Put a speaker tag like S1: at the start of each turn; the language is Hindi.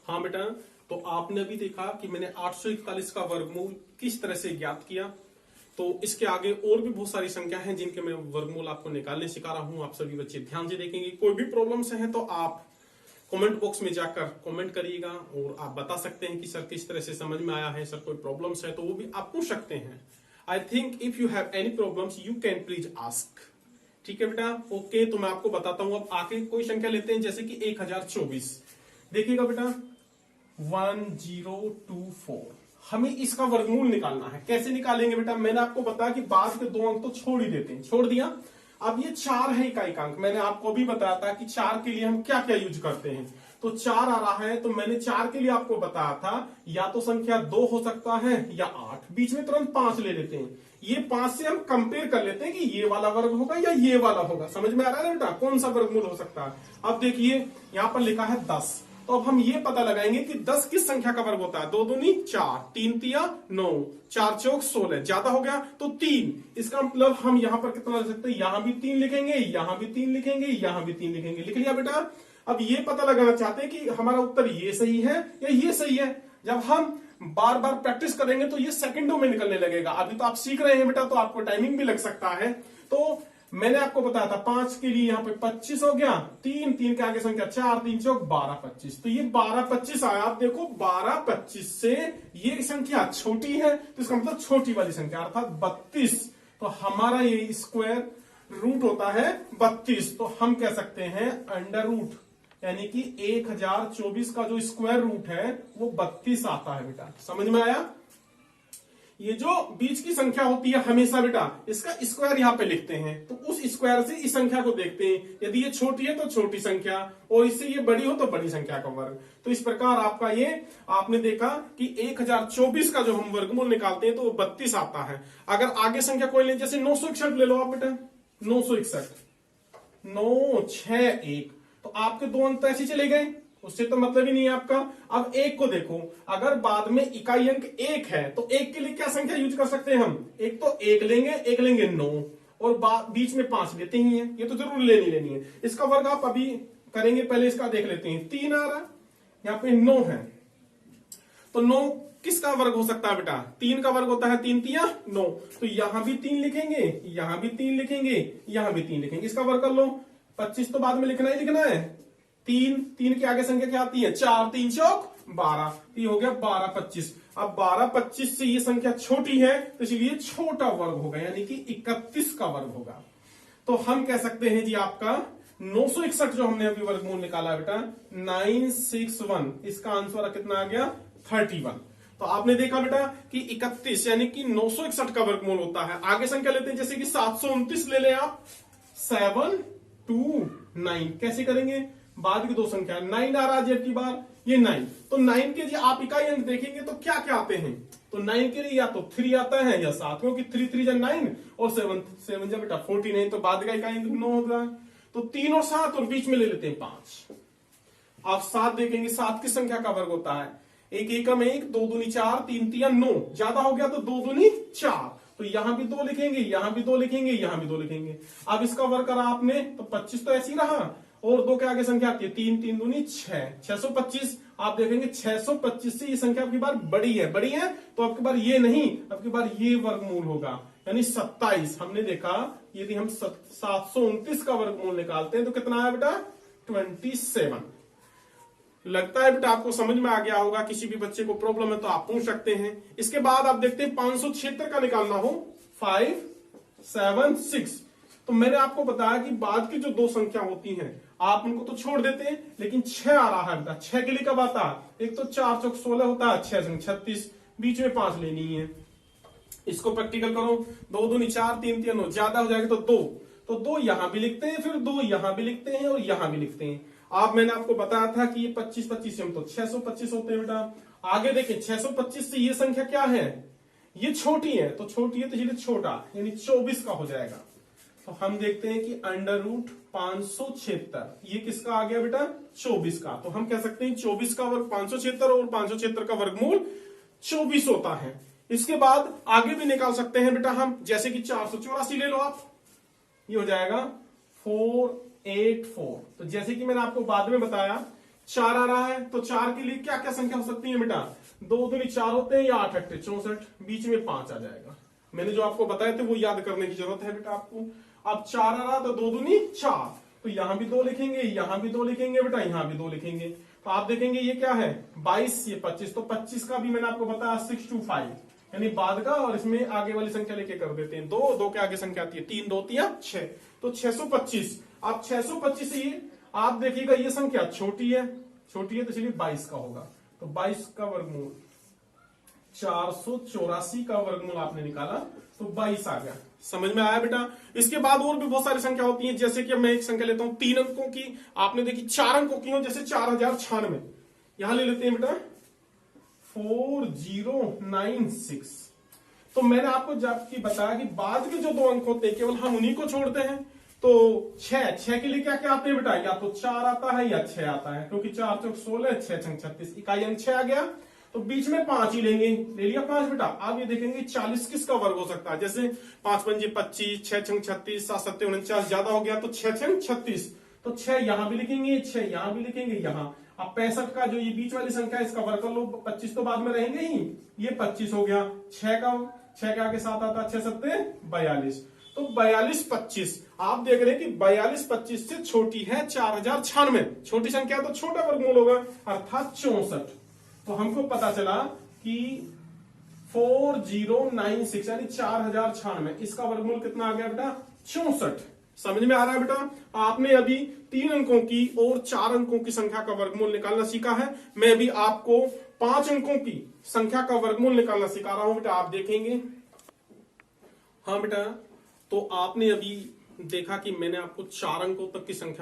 S1: हाँ बेटा, तो आपने अभी देखा कि मैंने 841 का वर्गमूल किस तरह से ज्ञात किया। तो इसके आगे और भी बहुत सारी संख्या हैं जिनके मैं वर्गमूल आपको निकालने सिखा रहा हूं। आप सभी बच्चे ध्यान से देखेंगे। कोई भी प्रॉब्लम्स हैं तो आप कमेंट बॉक्स में जाकर कमेंट करिएगा और आप बता सकते हैं कि सर किस तरह से समझ में आया है, सर कोई प्रॉब्लम्स है तो वो भी आप पूछ सकते हैं। I think if you have any problems you can please ask. ठीक है बेटा, ओके। तो मैं आपको बताता हूं। अब आगे कोई संख्या लेते हैं जैसे कि 1024। देखिएगा बेटा 1024, हमें इसका वर्गमूल निकालना है। कैसे निकालेंगे बेटा? मैंने आपको बताया कि बाद के 2 अंक तो छोड़ ही देते हैं, छोड़ दिया। अब ये 4 है इकाई का अंक। मैंने आपको भी बताया था कि 4 के लिए हम क्या क्या यूज करते हैं। तो 4 आ रहा है तो मैंने 4 के लिए आपको बताया था या तो संख्या 2 हो सकता है या 8, बीच में तुरंत 5 ले लेते हैं। ये 5 से हम कंपेयर कर लेते हैं कि ये वाला वर्ग होगा या ये वाला होगा। समझ में आ रहा है बेटा कौन सा वर्गमूल हो सकता है? अब देखिए यहां पर लिखा है 10, तो अब हम ये पता लगाएंगे कि 10 किस संख्या का वर्ग होता है। 2 दूनी 4, 3 तिया 9, 4 चौक 16, ज्यादा हो गया तो 3। इसका मतलब हम यहां पर कितना लिख सकते हैं? यहां भी 3 लिखेंगे, यहां भी 3 लिखेंगे, यहां भी 3 लिखेंगे। लिख लिया बेटा? अब ये पता लगाना चाहते हैं कि हमारा उत्तर ये सही है या ये सही है। जब हम बार बार प्रैक्टिस करेंगे तो ये सेकंडों में निकलने लगेगा। अभी तो आप सीख रहे हैं बेटा, तो आपको टाइमिंग भी लग सकता है। तो मैंने आपको बताया था 5 के लिए यहां पे 25 हो गया, 3 के आगे संख्या 4, 3 चौक 12, 25। तो ये 12, 25 आया। आप देखो 12, 25 से ये संख्या छोटी है तो इसका मतलब छोटी वाली संख्या अर्थात 32। तो हमारा ये स्क्वायर रूट होता है 32। तो हम कह सकते हैं अंडर रूट यानी कि 1024 का जो स्क्वायर रूट है वो 32 आता है बेटा। समझ में आया? ये जो बीच की संख्या होती है हमेशा बेटा इसका स्क्वायर यहां पे लिखते हैं। तो उस स्क्वायर से इस संख्या को देखते हैं। यदि ये छोटी है तो छोटी संख्या और इससे ये बड़ी हो तो बड़ी संख्या का वर्ग। तो इस प्रकार आपका ये आपने देखा कि 1024 का जो हम वर्गमूल निकालते हैं तो वो 32 आता है। अगर आगे संख्या कोई ले, जैसे 961 ले लो आप बेटा, 961, 9 6 1, तो आपके 2 अंक तो ऐसे चले गए, उससे तो मतलब ही नहीं है आपका। अब 1 को देखो, अगर बाद में इकाई अंक 1 है तो 1 के लिए क्या संख्या यूज कर सकते हैं हम? एक तो 1 लेंगे 9 और बीच में 5 लेते ही हैं। ये तो जरूर लेनी है। इसका वर्ग आप अभी करेंगे, पहले इसका देख लेते हैं। 3 आ रहा, यहाँ पे 9 है तो 9 किसका वर्ग हो सकता है बेटा? 3 का वर्ग होता है 3 तिया 9। तो यहां भी 3 लिखेंगे, यहां भी 3 लिखेंगे, यहां भी 3 लिखेंगे। इसका वर्ग कर लो। 25 तो बाद में लिखना ही लिखना है। 3 के आगे संख्या क्या आती है? 4, 3 चौक 12, ये हो गया 12, 25। अब 12, 25 से ये संख्या छोटी है तो इसलिए छोटा वर्ग होगा यानी कि 31 का वर्ग होगा। तो हम कह सकते हैं जी आपका 961 जो हमने अभी वर्गमूल निकाला बेटा 961, इसका आंसर कितना आ गया? 31। तो आपने देखा बेटा कि 31 यानी कि 961 का वर्गमूल होता है। आगे संख्या लेते हैं जैसे कि 729 ले लें आप, 729 कैसे करेंगे? बाद की 2 संख्या 9 आ रहा है जेब की बार, ये 9। तो 9 के लिए आप इकाई अंक देखेंगे तो क्या क्या आते हैं? तो 9 के लिए या तो 3 आता है या 7, क्योंकि 3 3 जा 9 और 7 जा बेटा 49। तो बाद का इकाई अंक 9 होगा। तो 3 और 7 और बीच में ले लेते हैं 5। आप 7 देखेंगे, 7 की संख्या का वर्ग होता है 1 एकम 1, 2 दूनी 4, 3 तिया 9, ज्यादा हो गया तो 2 दूनी 4। तो यहां भी 2 लिखेंगे, यहां भी 2 लिखेंगे, यहां भी 2 लिखेंगे। अब इसका वर्ग करा आपने तो 25 तो ऐसे ही रहा और 2 के आगे संख्या आती है 3, 3 दूनी 6, 625। आप देखेंगे 625 से ये संख्या आपकी बार बड़ी है तो आपकी बार ये नहीं, आपकी बार ये वर्गमूल होगा यानी 27। हमने देखा यदि हम 729 का वर्गमूल निकालते हैं तो कितना आया बेटा? 27। लगता है बेटा आपको समझ में आ गया होगा। किसी भी बच्चे को प्रॉब्लम है तो आप पूछ सकते हैं। इसके बाद आप देखते हैं 576 का निकालना हो, 576। तो मैंने आपको बताया कि बाद की जो 2 संख्या होती हैं आप उनको तो छोड़ देते हैं, लेकिन 6 आ रहा है बेटा। 6 के लिए कब आता है? एक तो 4 चौक 16 होता है, 6 संग 36, बीच में 5 लेनी है। इसको प्रैक्टिकल करो, 2 दूनी 4, 3 3 9, ज्यादा हो जाएगा तो 2। तो 2 यहां भी लिखते हैं, फिर 2 यहां भी लिखते हैं और यहां भी लिखते हैं। आप मैंने आपको बताया था कि ये 25 25 से हम तो 625 होते हैं बेटा। आगे देखें 625 से ये संख्या क्या है? ये छोटी है, तो छोटी है तो इसलिए छोटा यानी 24 का हो जाएगा। तो हम देखते हैं कि अंडर रूट 576 ये किसका आ गया बेटा? 24 का। तो हम कह सकते हैं 24 का वर्ग 576 और 576 का वर्गमूल 24 होता है। इसके बाद आगे भी निकाल सकते हैं बेटा हम, जैसे कि 484 ले लो आप, ये हो जाएगा 484। तो जैसे कि मैंने आपको बाद में बताया 4 आ रहा है, तो 4 के लिए क्या क्या संख्या हो सकती है बेटा? 2 दूनी 4 होते हैं या 8 अट्ठे 64, बीच में 5 आ जाएगा। मैंने जो आपको बताया थे वो याद करने की जरूरत है बेटा आपको। अब 4 आ रहा तो 2 दूनी 4, तो यहां भी 2 लिखेंगे, यहां भी 2 लिखेंगे बेटा, यहां भी 2 लिखेंगे। तो आप देखेंगे ये क्या है 22, ये 25, तो 25 का भी मैंने आपको बताया 6 to 5, यानी बाद का, और इसमें आगे वाली संख्या लेके कर देते हैं। 2 के आगे संख्या आती है 3 2 3 6, तो 625। अब 625 ये आप देखिएगा ये संख्या छोटी है तो चलिए 22 का होगा, तो 22 का वर्गमूल 484 का वर्गमूल आपने निकाला तो 22 आ गया। समझ में आया बेटा? इसके बाद और भी बहुत सारी संख्या होती है, जैसे कि मैं एक संख्या लेता हूं 3 अंकों की, आपने देखी 4 अंकों की हो, जैसे 4096, यहां ले लेते हैं बेटा 4096। तो मैंने आपको जबकि बताया कि बाद के जो 2 अंक होते हैं केवल हम उन्हीं को छोड़ते हैं। तो 6 के लिए क्या क्या आते हैं बेटा? या तो 4 आता है या 6 आता है, क्योंकि 4 चौक 16, 6 छंग 36, इकाई अंक 6 आ गया, तो बीच में 5 ही लेंगे। ले लिया 5 बेटा। अब ये देखेंगे 40 किसका वर्ग हो सकता है? जैसे 5 पंजे 25, 6 छंग 36, 7 सत्ते 49, ज्यादा हो गया तो 6 छंग 36, तो 6 यहां भी लिखेंगे, 6 यहां भी लिखेंगे, यहां। अब 65 का जो ये बीच वाली संख्या है इसका वर्ग कर लो, 25 तो बाद में रहेंगे ही, ये 25 हो गया। 6 के आगे 7 आता, 6 सत्ते 42, तो 42 25। आप देख रहे हैं कि 42 25 से छोटी है 4096, छोटी संख्या तो छोटा वर्गमूल होगा, अर्थात 64। तो हमको पता चला कि 4096 यानी 4096, इसका वर्गमूल कितना आ गया बेटा? 64। समझ में आ रहा है बेटा? आपने अभी 3 अंकों की और 4 अंकों की संख्या का वर्गमूल निकालना सीखा है। मैं भी आपको 5 अंकों की संख्या का वर्गमूल निकालना सिखा रहा हूं बेटा, आप देखेंगे। हाँ बेटा, तो आपने अभी देखा कि मैंने आपको 4 अंकों तक की संख्या